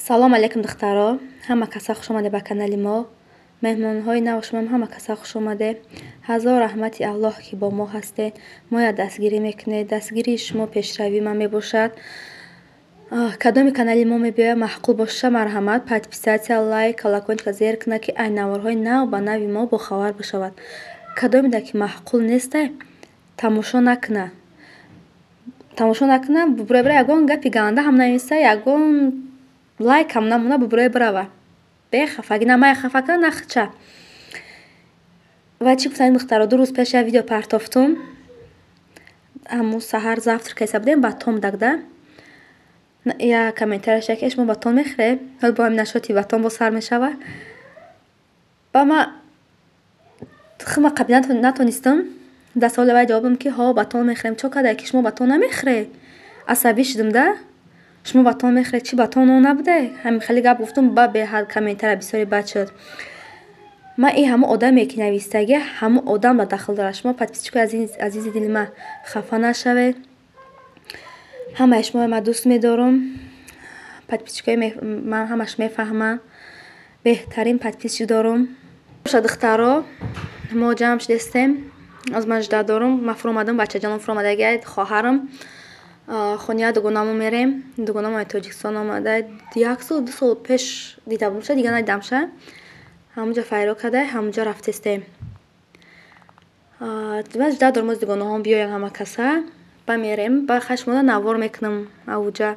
салом алейкум духтаро, ҳама каса хуш омаде ба канали мо. меҳмонҳои нави шумам ҳама каса хуш омаде. ҳазор раҳмати аллоҳ ки бо мо ҳастед. моя дастгирӣ мекунед, дастгирии шумо пешравӣ ман мебошад. кадоми канали мо мебиёяд маҳқул боша марҳамат, подписатсия, лайк, колокольчика зер кунад ки ай наворҳои нав ба нави мо бохабар бишавад. кадомида ки маҳқул нестай тамошо накуна. тамошо накуна бубура ягон гапи ганда ҳам нависа, ягон лайк ҳам намуна бубура барава. бехафагӣ на май хафа кунад на хича. ва чӣ гуфтани духтаро 2 рӯз пеш я видео партофтум. ҳамун саҳар завтракай сабудем ба том дагда. Я комментария шаки шумо батон мехӯред? ҳол бо ҳамин нашоти батон бо сар мешава. ба ма хима қабил натонистам дар саволи вай ҷавоб додам ки ҳо батон мехӯрем. чо кадай ки шумо батон намехӯред? асабӣ шудам да. шумо батон мехӯред, чӣ батон он набуде? ҳамин хеле гап гуфтум ба беҳад комментария бисёре бад шуд. ман ин ҳамун одаме ки навистаги ҳамун одамро дахл дорад. шумо подписчикои азизи дили ман хафа нашавед. ҳамаи шуморо ман дӯст медорам. подписчикои ман ҳамаш мефаҳманд. беҳтарин подписчик дорам. боша духтаро, мо ҷамъ шудастем. аз ман жда дорам. ман фур омадам, бачаҷонам фур омадагаyd, хоҳарам. хония дугонамон мерем. дугонамон тоҷикистон омадаyd. 1 сол 2 сол пеш дида будамша, дига надидамша. ҳамунҷо файро кадай, ҳамунҷо рафтестем. ман жда дорам аз дугонаҳом биёян ҳама каса. ба мерем, ба хашмода навор мекунам авуҷа.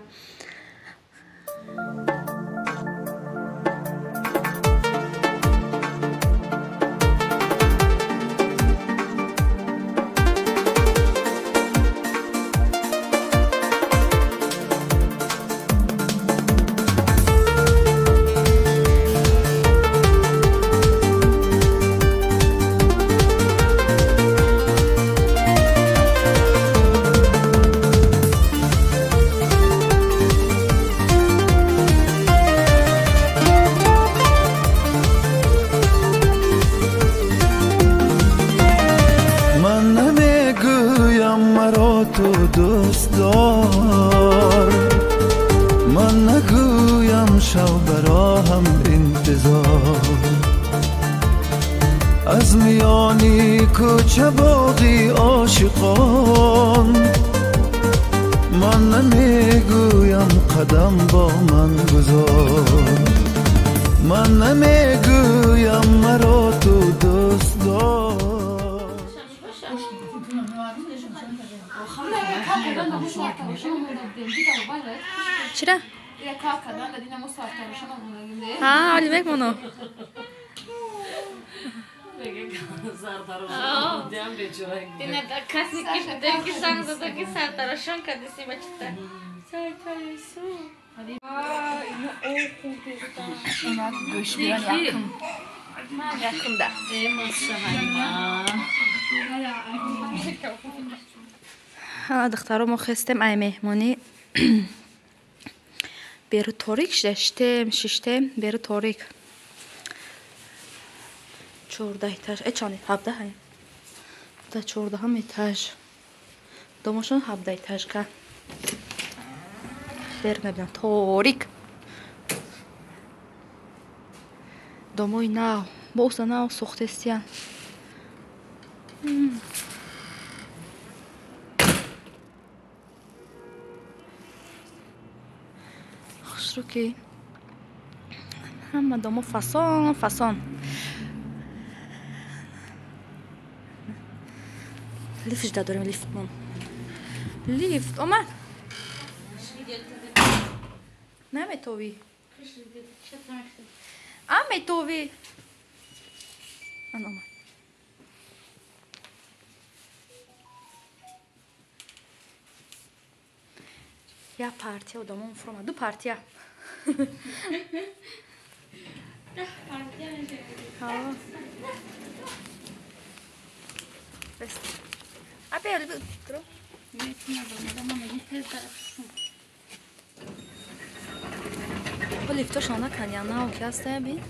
من نگویم شو برا هم انتظار از میانی کوچه باقی عاشقان من نمیگویم قدم با من گذار من نمیگویم مرا تو دوست دار چرا؟ ها علی بک منو. دینا کسی که در کی زنگ زده کی سر تراشان کردی سی بچه. سر تراشو. اینو اینا گوش میان یکم. یکم ده. ها دخترم ما خستم ای مهمونی. беру торик шиштем беру торик 14 этаж чани 17 ҳай да 14 этаж домошон 17 этаж ка беру мебинам торик домои нав боза нав сохтестиян руки ҳама домо фасон фасон лифт жда дорем лифт мон лифт омад наметовӣ аметовӣ ман омад я партия одамон фур омад ду партия лифтошон накан я нав ки ҳастая бин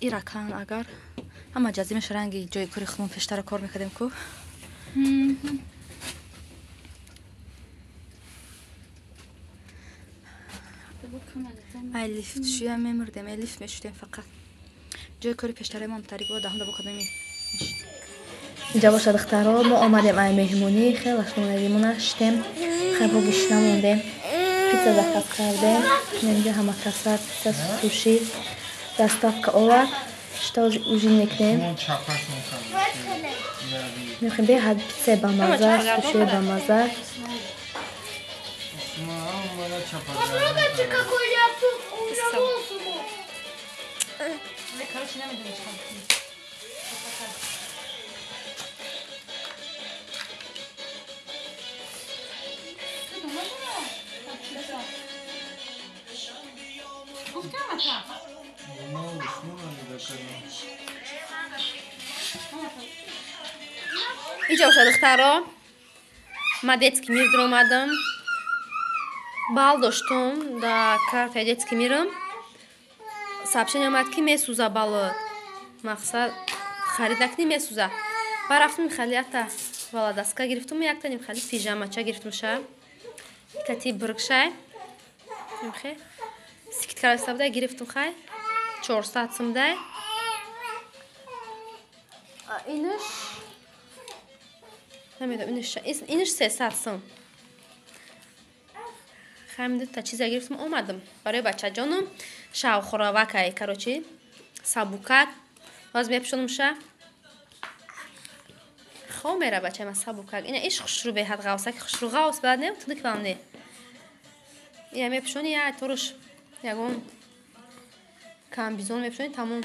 иракан агар ҳама ҷазимаш ранги ҷои кори худмон пештара кор мекардем ку ай лифт шуям мемурдем лифт мешудем фақат ҷои кори пештараи мо тарибо даҳонда бо кадоми инҷа боша духтаро мо омадем ай меҳмонӣ хеле хунагӣ наштем хеле гишна мондем пицца заказ кардем инҷа ҳама каса пицца суши доставка овард что ужин мекунем мехоем беҳад пицце бамаза суши бамаза инҷа боша духтаро ма детский мир омадам бал доштум да картаи детский мирам сообщение омад ки месӯза бало мақсад харид накунӣ месӯза ба рафтум халията вала дастка гирифтум якта нимхали пижамача гирифтумша кати бургшай нимхе сикиткарастабдай гирифтум хай 400 сумдай инаш намедонам инаш 300 сум хам дута чиза гирифтум омадам барои бачаҷонум шавхӯравакай карочи сабукак боз мепӯшонумша хо мера бачаи сабукак ина иш хушрӯ беҳад ғавсаки хушрӯ ғавс бад не тудик валне я мепӯшони я туруш ягон камбизон мепӯшони тамом